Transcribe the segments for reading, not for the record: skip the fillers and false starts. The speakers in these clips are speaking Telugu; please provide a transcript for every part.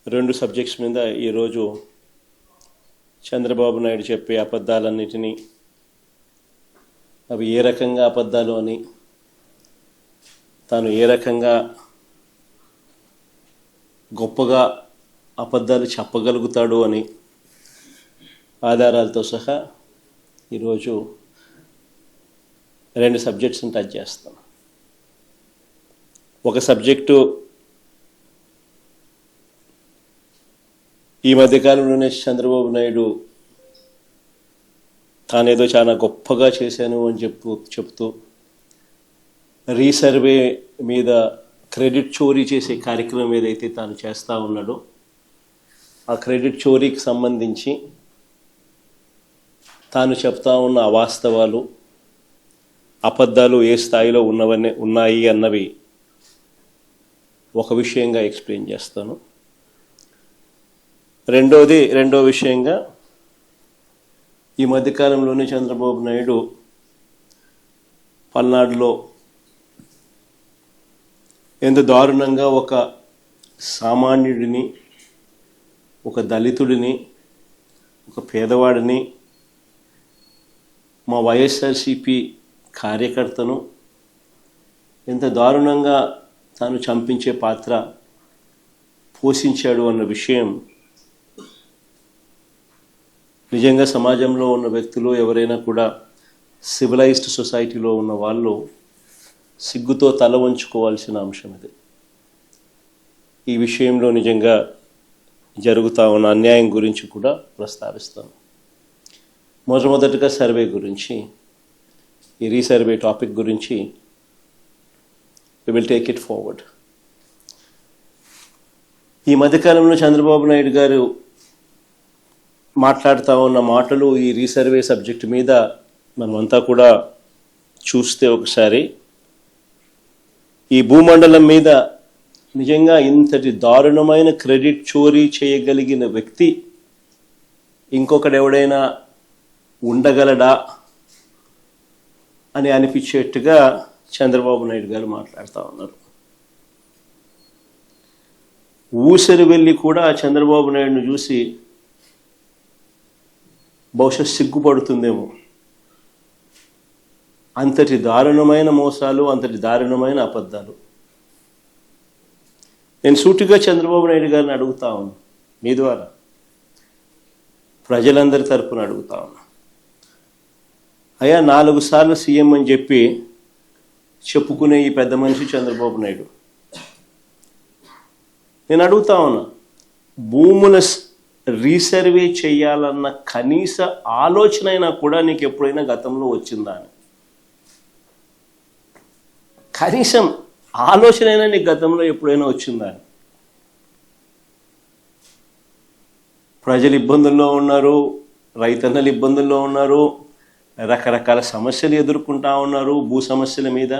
రెండు సబ్జెక్ట్స్ మీద ఈరోజు చంద్రబాబు నాయుడు చెప్పే అబద్ధాలన్నిటినీ అవి ఏ రకంగా అబద్ధాలు అని, తాను ఏ రకంగా గొప్పగా అబద్ధాలు చెప్పగలుగుతాడు అని ఆధారాలతో సహా ఈరోజు రెండు సబ్జెక్ట్స్ని టచ్ చేస్తాం. ఒక సబ్జెక్టు ఈ మధ్యకాలంలోనే చంద్రబాబు నాయుడు తానేదో చాలా గొప్పగా చేశాను అని చెప్తూ రీసర్వే మీద క్రెడిట్ చోరీ చేసే కార్యక్రమం ఏదైతే తాను చేస్తూ ఉన్నాడో ఆ క్రెడిట్ చోరీకి సంబంధించి తాను చెప్తా ఉన్న అవాస్తవాలు, అబద్ధాలు ఏ స్థాయిలో ఉన్నాయి అన్నవి ఒక విషయంగా ఎక్స్ప్లెయిన్ చేస్తాను. రెండో విషయంగా ఈ మధ్యకాలంలోనే చంద్రబాబు నాయుడు పల్నాడులో ఎంత దారుణంగా ఒక సామాన్యుడిని, ఒక దళితుడిని, ఒక పేదవాడిని, మా వైఎస్ఆర్సిపి కార్యకర్తను ఎంత దారుణంగా తాను చంపించే పాత్ర పోషించాడు అన్న విషయం నిజంగా సమాజంలో ఉన్న వ్యక్తులు ఎవరైనా కూడా సివిలైజ్డ్ సొసైటీలో ఉన్న వాళ్ళు సిగ్గుతో తల వంచుకోవాల్సిన అంశం ఇది. ఈ విషయంలో నిజంగా జరుగుతూ ఉన్న అన్యాయం గురించి కూడా ప్రస్తావిస్తాను. మొట్టమొదటిగా సర్వే గురించి, ఈ రీసర్వే టాపిక్ గురించి we will take it forward. ఈ మధ్యకాలంలో చంద్రబాబు నాయుడు గారు మాట్లాడుతూ ఉన్న మాటలు ఈ రీసర్వే సబ్జెక్ట్ మీద మనమంతా కూడా చూస్తే ఒకసారి ఈ భూమండలం మీద నిజంగా ఇంతటి దారుణమైన క్రెడిట్ చోరీ చేయగలిగిన వ్యక్తి ఇంకొకడెవడైనా ఉండగలడా అని అనిపించేట్టుగా చంద్రబాబు నాయుడు గారు మాట్లాడుతూ ఉన్నారు. ఊసరి వెళ్ళి కూడా చంద్రబాబు నాయుడును చూసి బహుశా సిగ్గుపడుతుందేమో. అంతటి దారుణమైన మోసాలు, అంతటి దారుణమైన అబద్ధాలు. నేను సూటిగా చంద్రబాబు నాయుడు గారిని అడుగుతా ఉన్నా, మీ ద్వారా ప్రజలందరి తరపున అడుగుతా ఉన్నా, అయ్యా 4 సార్లు సీఎం అని చెప్పి చెప్పుకునే ఈ పెద్ద మనిషి చంద్రబాబు నాయుడు, నేను అడుగుతా ఉన్నా, భూముల రీసర్వే చేయాలన్న కనీస ఆలోచన అయినా కూడా నీకు ఎప్పుడైనా గతంలో వచ్చిందా అని? కనీసం ఆలోచన అయినా నీకు గతంలో ఎప్పుడైనా వచ్చిందా అని? ప్రజలు ఇబ్బందుల్లో ఉన్నారు, రైతన్నలు ఇబ్బందుల్లో ఉన్నారు, రకరకాల సమస్యలు ఎదుర్కొంటా ఉన్నారు. భూ సమస్యల మీద,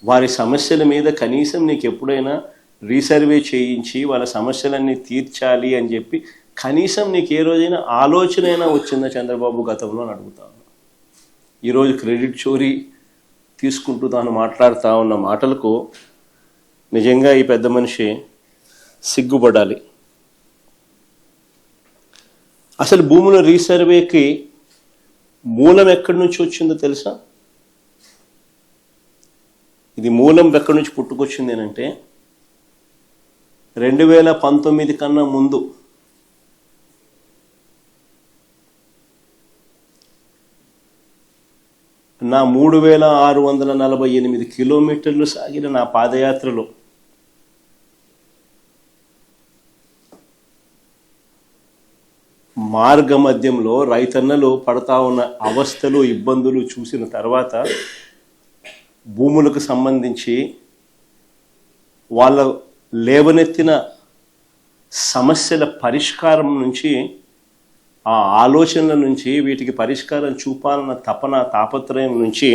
వారి సమస్యల మీద కనీసం నీకు ఎప్పుడైనా రీసర్వే చేయించి వాళ్ళ సమస్యలన్నీ తీర్చాలి అని చెప్పి కనీసం నీకు ఏ రోజైనా ఆలోచన అయినా వచ్చిందా చంద్రబాబు గతంలో అని అడుగుతాను. ఈరోజు క్రెడిట్ చోరీ తీసుకుంటూ తాను మాట్లాడుతూ ఉన్న మాటలకు నిజంగా ఈ పెద్ద మనిషి సిగ్గుపడాలి. అసలు భూముల రీసర్వేకి మూలం ఎక్కడి నుంచి వచ్చిందో తెలుసా? ఇది మూలం ఎక్కడి నుంచి పుట్టుకొచ్చింది అంటే 2019 కన్నా ముందు నా 3648 కిలోమీటర్లు సాగిన నా పాదయాత్రలో మార్గ మధ్యంలో రైతన్నలు పడతా ఉన్న అవస్థలు, ఇబ్బందులు చూసిన తర్వాత భూములకు సంబంధించి వాళ్ళ లేవనెత్తిన సమస్యల పరిష్కారం నుంచి, ఆ ఆలోచనల నుంచి, వీటికి పరిష్కారం చూపాలన్న తాపత్రయం నుంచి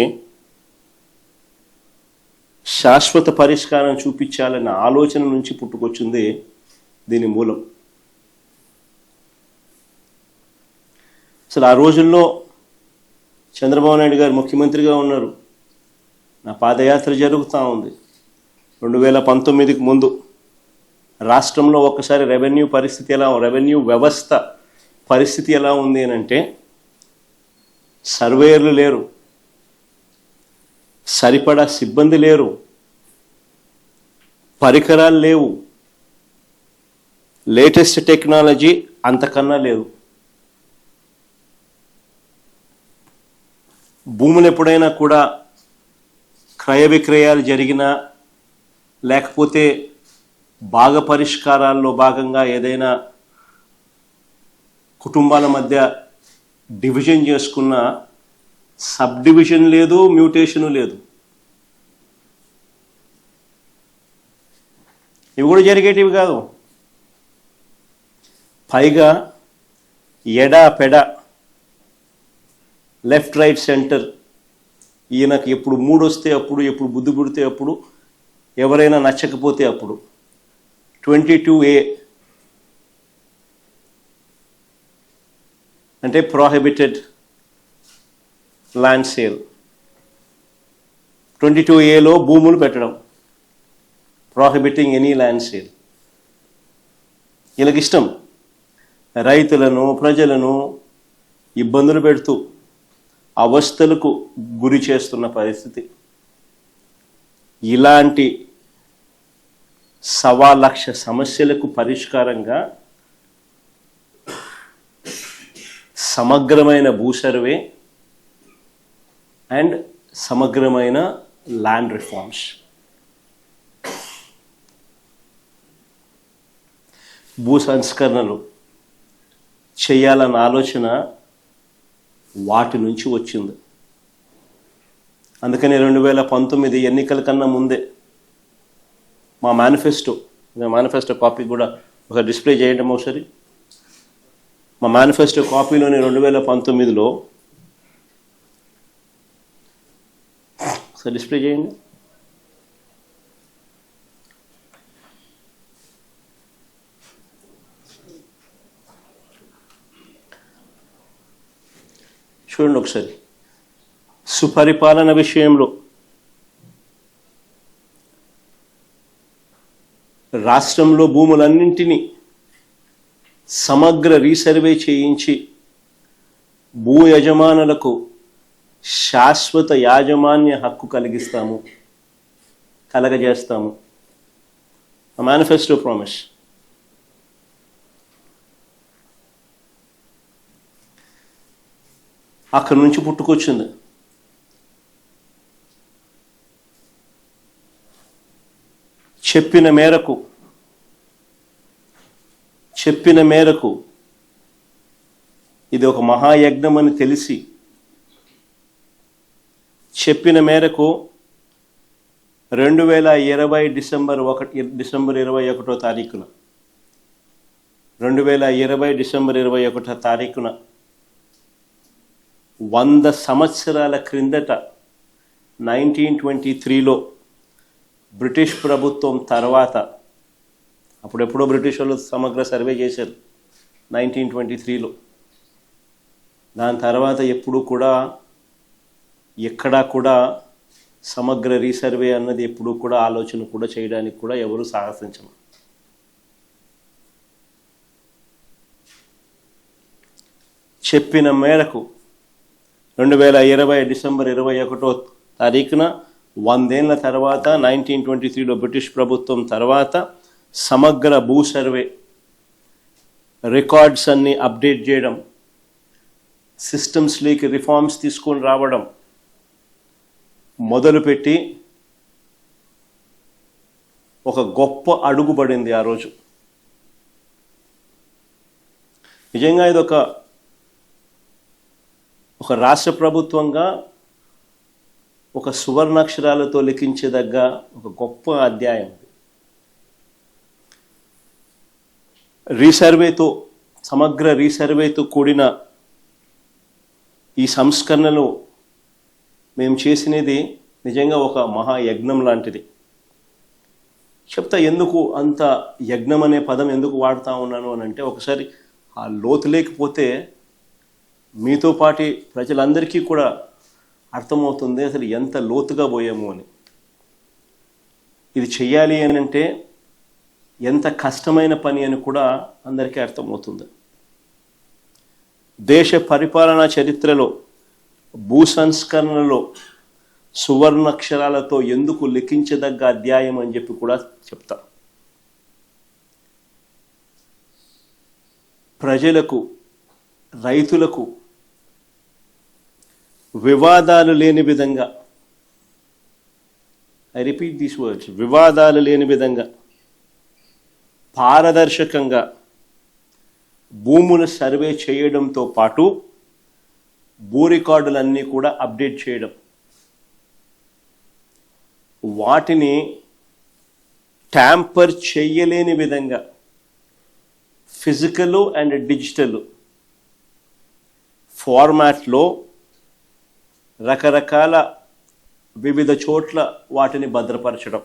శాశ్వత పరిష్కారం చూపించాలన్న ఆలోచన నుంచి పుట్టుకొచ్చింది దీని మూలం. అసలు ఆ రోజుల్లో చంద్రబాబు నాయుడు గారు ముఖ్యమంత్రిగా ఉన్నారు, నా పాదయాత్ర జరుగుతూ ఉంది 2019కి ముందు. రాష్ట్రంలో ఒక్కసారి రెవెన్యూ వ్యవస్థ పరిస్థితి ఎలా ఉంది అని అంటే, సర్వేయర్లు లేరు, సరిపడా సిబ్బంది లేరు, పరికరాలు లేవు, లేటెస్ట్ టెక్నాలజీ అంతకన్నా లేదు. భూములు ఎప్పుడైనా కూడా క్రయ విక్రయాలు జరిగినా, లేకపోతే భాగ పరిష్కారాల్లో భాగంగా ఏదైనా కుటుంబాల మధ్య డివిజన్ చేసుకున్న సబ్ డివిజన్ లేదు, మ్యూటేషను లేదు. ఇవి కూడా జరిగేటివి కాదు. పైగా ఎడా పెడ, లెఫ్ట్ రైట్ సెంటర్, ఈయనకు ఎప్పుడు మూడు వస్తే అప్పుడు, ఎప్పుడు బుద్ధి పుడితే అప్పుడు, ఎవరైనా నచ్చకపోతే అప్పుడు. 22A అంటే ప్రోహిబిటెడ్ ల్యాండ్ సేల్. 22Aలో భూములు పెట్టడం, ప్రోహిబిటింగ్ ఎనీ ల్యాండ్ సేల్. వీళ్ళకి ఇష్టం రైతులను, ప్రజలను ఇబ్బందులు పెడుతూ అవస్థలకు గురి చేస్తున్న పరిస్థితి. ఇలాంటి 1,00,000 సమస్యలకు పరిష్కారంగా సమగ్రమైన భూ సర్వే అండ్ సమగ్రమైన ల్యాండ్ రిఫార్మ్స్. భూ సంస్కరణలు చేయాలన్న ఆలోచన వాటి నుంచి వచ్చింది. అందుకని 2019 ఎన్నికల కన్నా ముందే మా మేనిఫెస్టో కాపీ కూడా ఒక డిస్ప్లే చేయండి ఒకసారి. మా మేనిఫెస్టో కాపీలోని 2019లో ఒకసారి డిస్ప్లే చేయండి. చూడండి ఒకసారి. సుపరిపాలన విషయంలో రాష్ట్రంలో భూములన్నింటినీ సమగ్ర రీసర్వే చేయించి భూ యజమానులకు శాశ్వత యాజమాన్య హక్కు కలగజేస్తాము. Manifesto promise. అక్కడి నుంచి పుట్టుకొచ్చింది. చెప్పిన మేరకు ఇది ఒక మహాయజ్ఞం అని తెలిసి, చెప్పిన మేరకు 2020 డిసెంబర్ 21వ తారీఖున 100 సంవత్సరాల క్రిందట 1923లో బ్రిటిష్ ప్రభుత్వం తర్వాత, అప్పుడెప్పుడో బ్రిటిష్ వాళ్ళు సమగ్ర సర్వే చేశారు 1923లో. దాని తర్వాత ఎప్పుడూ కూడా ఎక్కడా కూడా సమగ్ర రీసర్వే అన్నది ఎప్పుడూ కూడా ఆలోచన కూడా చేయడానికి కూడా ఎవరు సాహసించరు. చెప్పిన మేరకు 2020 డిసెంబర్ 21వ తారీఖున 100 ఏళ్ల తర్వాత 1923లో బ్రిటిష్ ప్రభుత్వం తర్వాత సమగ్ర భూ సర్వే రికార్డ్స్ అన్ని అప్డేట్ చేయడం, సిస్టమ్స్లోకి రిఫార్మ్స్ తీసుకొని రావడం మొదలుపెట్టి ఒక గొప్ప అడుగు పడింది ఆ రోజు. నిజంగా ఇది ఒక రాష్ట్ర ప్రభుత్వంగా ఒక సువర్ణాక్షరాలతో లిఖించదగ్గ ఒక గొప్ప అధ్యాయం. సమగ్ర రీసర్వేతో కూడిన ఈ సంస్కరణలు మేము చేసినది నిజంగా ఒక మహాయజ్ఞం లాంటిది. చెప్తా ఎందుకు అంత యజ్ఞం అనే పదం ఎందుకు వాడుతూ ఉన్నాను అని అంటే, ఒకసారి ఆ లోతు లేకపోతే మీతో పాటి ప్రజలందరికీ కూడా అర్థమవుతుంది అసలు ఎంత లోతుగా పోయాము అని. ఇది చెయ్యాలి అని అంటే ఎంత కష్టమైన పని అని కూడా అందరికీ అర్థమవుతుంది. దేశ పరిపాలనా చరిత్రలో భూ సంస్కరణలో సువర్ణాక్షరాలతో ఎందుకు లిఖించదగ్గ అధ్యాయం అని చెప్పి కూడా చెప్తా. ప్రజలకు, రైతులకు వివాదాలు లేని విధంగా, ఐ రిపీట్ దీస్ వర్డ్స్, వివాదాలు లేని విధంగా పారదర్శకంగా భూములు సర్వే చేయడంతో పాటు భూ రికార్డులన్నీ కూడా అప్డేట్ చేయడం, వాటిని ట్యాంపర్ చేయలేని విధంగా ఫిజికల్ అండ్ డిజిటల్ ఫార్మాట్లో రకరకాల వివిధ చోట్ల వాటిని భద్రపరచడం.